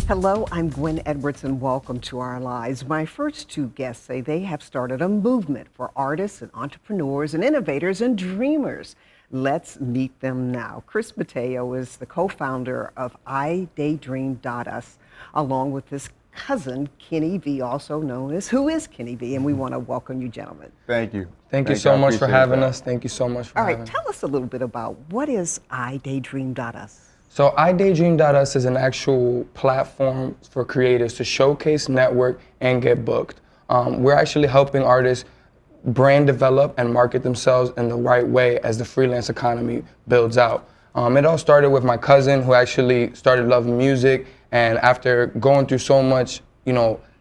Hello, I'm Gwen Edwards and welcome to Our Lives. My first two guests say they have started a movement for artists and entrepreneurs and innovators and dreamers. Let's meet them now. Chris Mateo is the co-founder of iDaydream.us, along with his cousin, Kenny V, also known as WhoIsKennyV, and we want to welcome you, gentlemen. Thank you. Thank you so much for having us. Thank you so much for having us. All right, tell us a little bit about what is iDaydream.us? So iDaydream.us is an actual platform for creators to showcase, network, and get booked. We're actually helping artists brand develop and market themselves in the right way as the freelance economy builds out. It all started with my cousin, who actually started loving music, and after going through so much,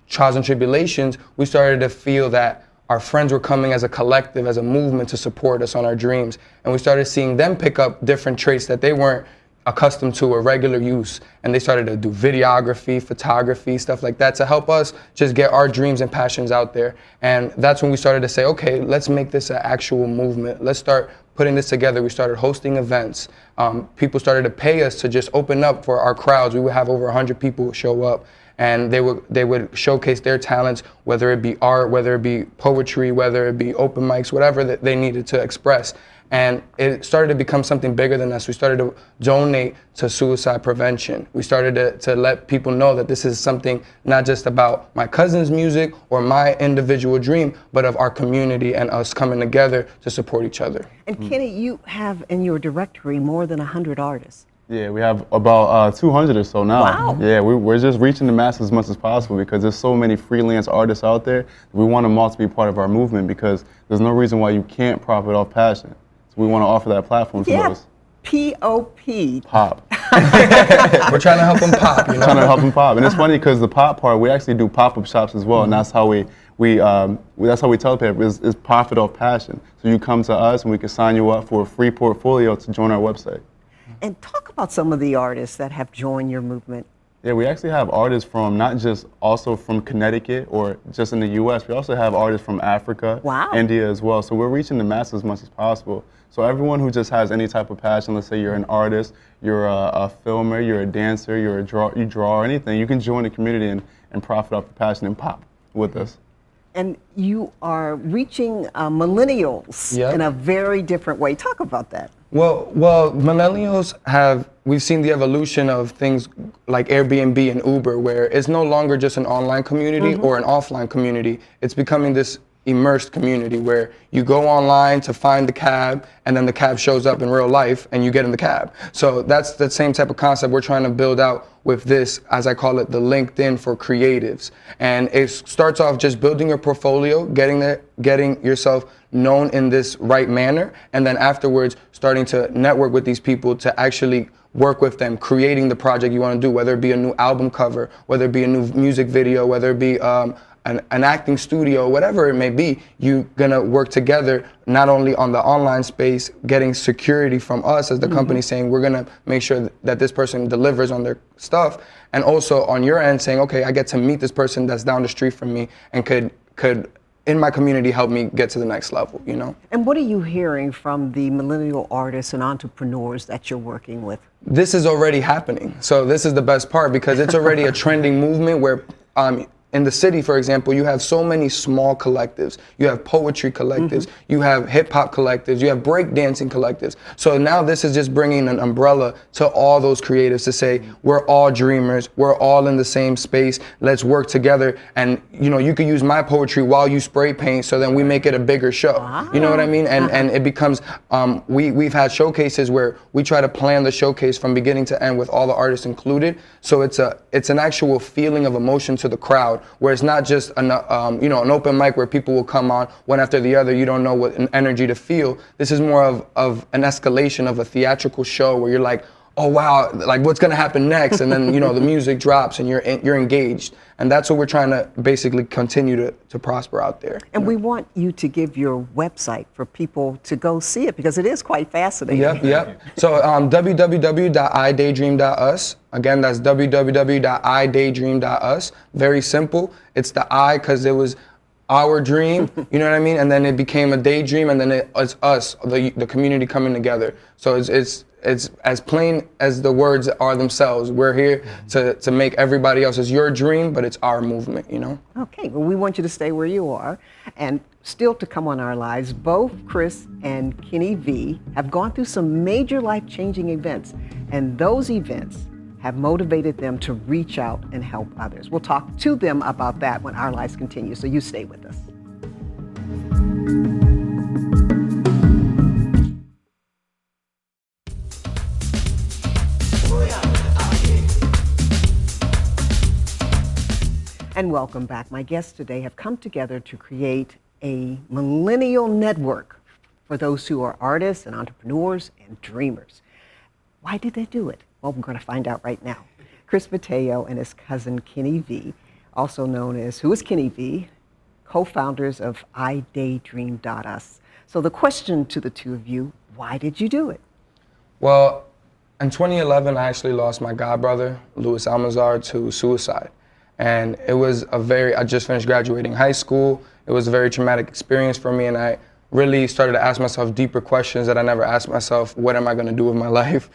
trials and tribulations, we started to feel that our friends were coming as a collective, as a movement to support us on our dreams, and we started seeing them pick up different traits that they weren't accustomed to a regular use, and they started to do videography, photography, stuff like that to help us just get our dreams and passions out there. And that's when we started to say, okay, let's make this an actual movement. Let's start putting this together. We started hosting events. People started to pay us to just open up for our crowds. We would have over 100 people show up, and they would showcase their talents, whether it be art, whether it be poetry, whether it be open mics, whatever that they needed to express. And it started to become something bigger than us. We started to donate to suicide prevention. We started to let people know that this is something not just about my cousin's music or my individual dream, but of our community and us coming together to support each other. And Kenny, you have in your directory more than 100 artists. Yeah, we have about 200 or so now. Wow. Yeah, we're just reaching the masses as much as possible because there's so many freelance artists out there. We want them all to be part of our movement because there's no reason why you can't profit off passion. We want to offer that platform to those. P-O-P. Pop. We're trying to help them pop, Trying to help them pop. And it's funny because the pop part, we actually do pop-up shops as well, and that's how that's how we tell people is profit off passion. So you come to us and we can sign you up for a free portfolio to join our website. And talk about some of the artists that have joined your movement. Yeah, we actually have artists from not just also from Connecticut or just in the U.S. We also have artists from Africa, India as well. So we're reaching the masses as much as possible. So everyone who just has any type of passion, let's say you're an artist, you're a filmer, you're a dancer, you draw or anything, you can join the community and profit off the passion and pop with us. And you are reaching millennials in a very different way. Talk about that. Well, millennials we've seen the evolution of things like Airbnb and Uber, where it's no longer just an online community or an offline community. It's becoming this immersed community where you go online to find the cab and then the cab shows up in real life and you get in the cab. So that's the same type of concept we're trying to build out with this, as I call it, the LinkedIn for creatives. And it starts off just building your portfolio, getting yourself known in this right manner, and then afterwards starting to network with these people to actually work with them, creating the project you want to do, whether it be a new album cover, whether it be a new music video, whether it be an acting studio, whatever it may be. You're gonna work together not only on the online space, getting security from us as the company saying we're gonna make sure that this person delivers on their stuff, and also on your end saying, okay, I get to meet this person that's down the street from me and could in my community help me get to the next level, And what are you hearing from the millennial artists and entrepreneurs that you're working with? This is already happening. So this is the best part because it's already a trending movement where in the city, for example, you have so many small collectives. You have poetry collectives, you have hip hop collectives, you have breakdancing collectives. So now this is just bringing an umbrella to all those creatives to say, we're all dreamers, we're all in the same space, let's work together. And you could use my poetry while you spray paint, so then we make it a bigger show. You know what I mean? And it becomes, we've had showcases where we try to plan the showcase from beginning to end with all the artists included. So it's an actual feeling of emotion to the crowd, where it's not just an open mic where people will come on one after the other. You don't know what energy to feel. This is more of an escalation of a theatrical show where you're like, oh wow, like what's gonna happen next? And then the music drops and you're engaged. And that's what we're trying to basically continue to prosper out there. And we want you to give your website for people to go see it because it is quite fascinating. Yep. So www.idaydream.us. Again, that's www.idaydream.us. Very simple. It's the I because it was our dream, you know what I mean? And then it became a daydream, and then it's us, the community coming together. So it's it's as plain as the words are themselves. We're here to make everybody else's your dream, but it's our movement, you know? Okay, well, we want you to stay where you are. And still to come on our lives, both Chris and Kenny V have gone through some major life-changing events. And those events have motivated them to reach out and help others. We'll talk to them about that when Our Lives Continue, so you stay with us. And welcome back. My guests today have come together to create a millennial network for those who are artists and entrepreneurs and dreamers. Why did they do it? Well, we're going to find out right now. Chris Mateo and his cousin Kenny V, also known as WhoIsKennyV, co-founders of iDaydream.us. So the question to the two of you, why did you do it? Well, in 2011, I actually lost my godbrother, Louis Almazar, to suicide. And it was I just finished graduating high school. It was a very traumatic experience for me, and I really started to ask myself deeper questions that I never asked myself. What am I gonna do with my life?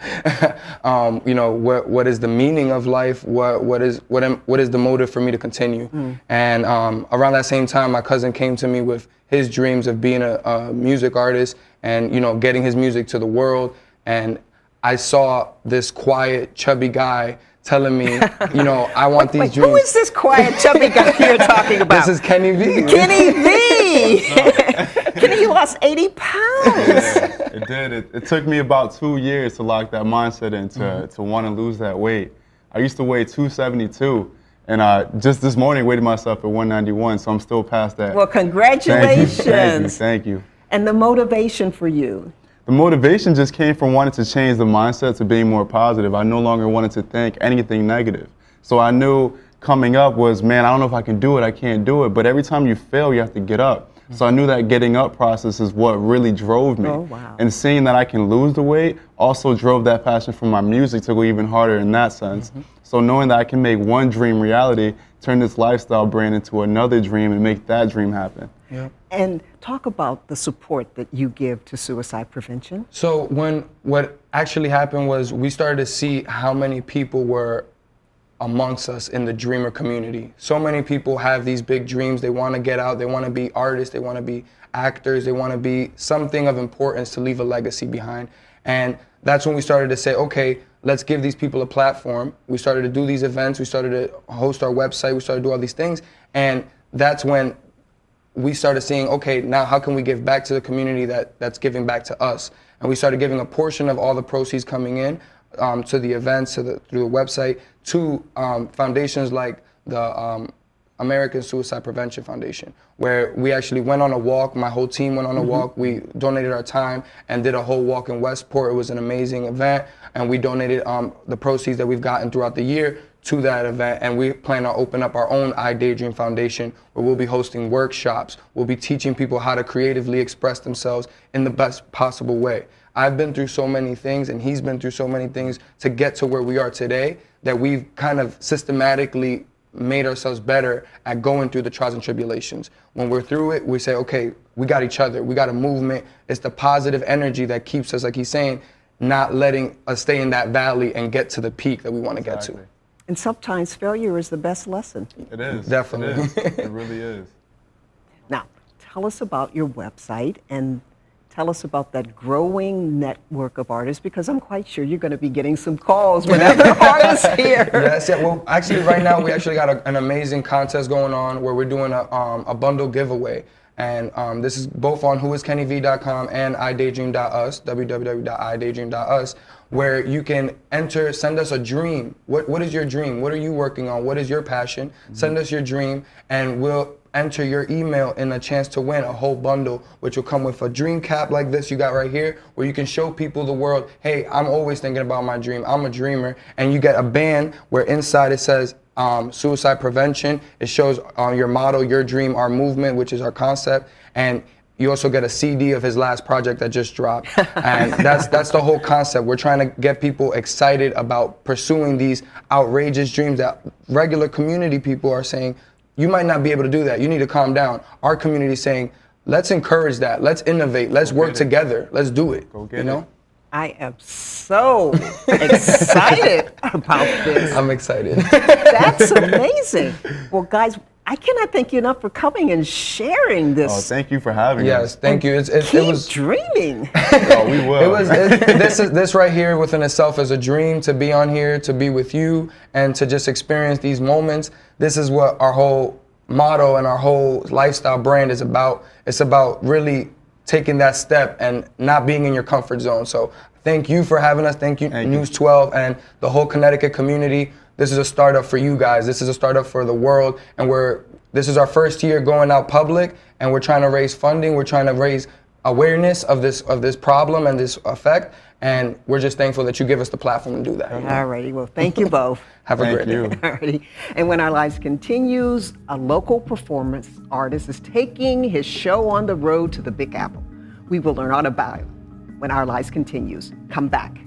You know, what is the meaning of life? What is the motive for me to continue? And around that same time, my cousin came to me with his dreams of being a music artist and, you know, getting his music to the world. And I saw this quiet, chubby guy telling me, you know, I want these dreams. Who is this quiet, chubby guy you're talking about? This is Kenny V. Kenny V! Kenny, you lost 80 pounds. Yeah, it did. It took me about 2 years to lock that mindset in, to want to lose that weight. I used to weigh 272, and just this morning weighed myself at 191, so I'm still past that. Well, congratulations. Thank you. And the motivation for you? The motivation just came from wanting to change the mindset to being more positive. I no longer wanted to think anything negative. So I knew coming up was, man, I don't know if I can do it, I can't do it. But every time you fail, you have to get up. So I knew that getting up process is what really drove me. Oh, wow. And seeing that I can lose the weight also drove that passion for my music to go even harder in that sense. So knowing that I can make one dream reality, turn this lifestyle brand into another dream and make that dream happen. Yep. And talk about the support that you give to suicide prevention. So what actually happened was we started to see how many people were amongst us in the dreamer community. So many people have these big dreams. They want to get out. They want to be artists. They want to be actors. They want to be something of importance to leave a legacy behind. And that's when we started to say, okay, let's give these people a platform. We started to do these events. We started to host our website. We started to do all these things. And that's when we started seeing, okay, now how can we give back to the community that's giving back to us? And we started giving a portion of all the proceeds coming in to the events, through the website, to foundations like the American Suicide Prevention Foundation, where we actually went on a walk. My whole team went on a walk. We donated our time and did a whole walk in Westport. It was an amazing event, and we donated the proceeds that we've gotten throughout the year to that event, and we plan on opening up our own iDaydream Foundation, where we'll be hosting workshops. We'll be teaching people how to creatively express themselves in the best possible way. I've been through so many things, and he's been through so many things to get to where we are today, that we've kind of systematically made ourselves better at going through the trials and tribulations. When we're through it, we say, okay, we got each other, we got a movement. It's the positive energy that keeps us, like he's saying, not letting us stay in that valley and get to the peak that we want to get to. And sometimes failure is the best lesson. It is. Definitely. It is. It really is. Now, tell us about your website and tell us about that growing network of artists, because I'm quite sure you're going to be getting some calls when other artists here. Yes, yeah. Well, actually, right now we actually got an amazing contest going on where we're doing a bundle giveaway. And this is both on WhoIsKennyV.com and iDaydream.us, www.iDaydream.us, where you can send us a dream. What is your dream? What are you working on? What is your passion? Send us your dream, and we'll enter your email in a chance to win a whole bundle, which will come with a dream cap like this you got right here, where you can show people the world, hey, I'm always thinking about my dream. I'm a dreamer. And you get a band where inside it says, suicide prevention. It shows your motto, your dream, our movement, which is our concept. And you also get a CD of his last project that just dropped. And that's the whole concept. We're trying to get people excited about pursuing these outrageous dreams that regular community people are saying, you might not be able to do that. You need to calm down. Our community is saying, let's encourage that. Let's innovate. Let's work together. Let's do it. Go get you know? it. I am so excited about this. I'm excited. That's amazing. Well, guys, I cannot thank you enough for coming and sharing this. Oh, thank you for having us. Yes, thank you. It was dreaming. Oh, we will. This right here within itself is a dream, to be on here, to be with you, and to just experience these moments. This is what our whole motto and our whole lifestyle brand is about. It's about really taking that step and not being in your comfort zone. So thank you for having us. Thank you, News 12 and the whole Connecticut community. This is a startup for you guys. This is a startup for the world, and this is our first year going out public, and we're trying to raise funding. We're trying to raise awareness of this problem and this effect, and we're just thankful that you give us the platform to do that. All righty. Well, thank you both. Have a great Thank day. you. All righty. And when our lives continues, a local performance artist is taking his show on the road to the Big Apple. We will learn all about it when our lives continues. Come back.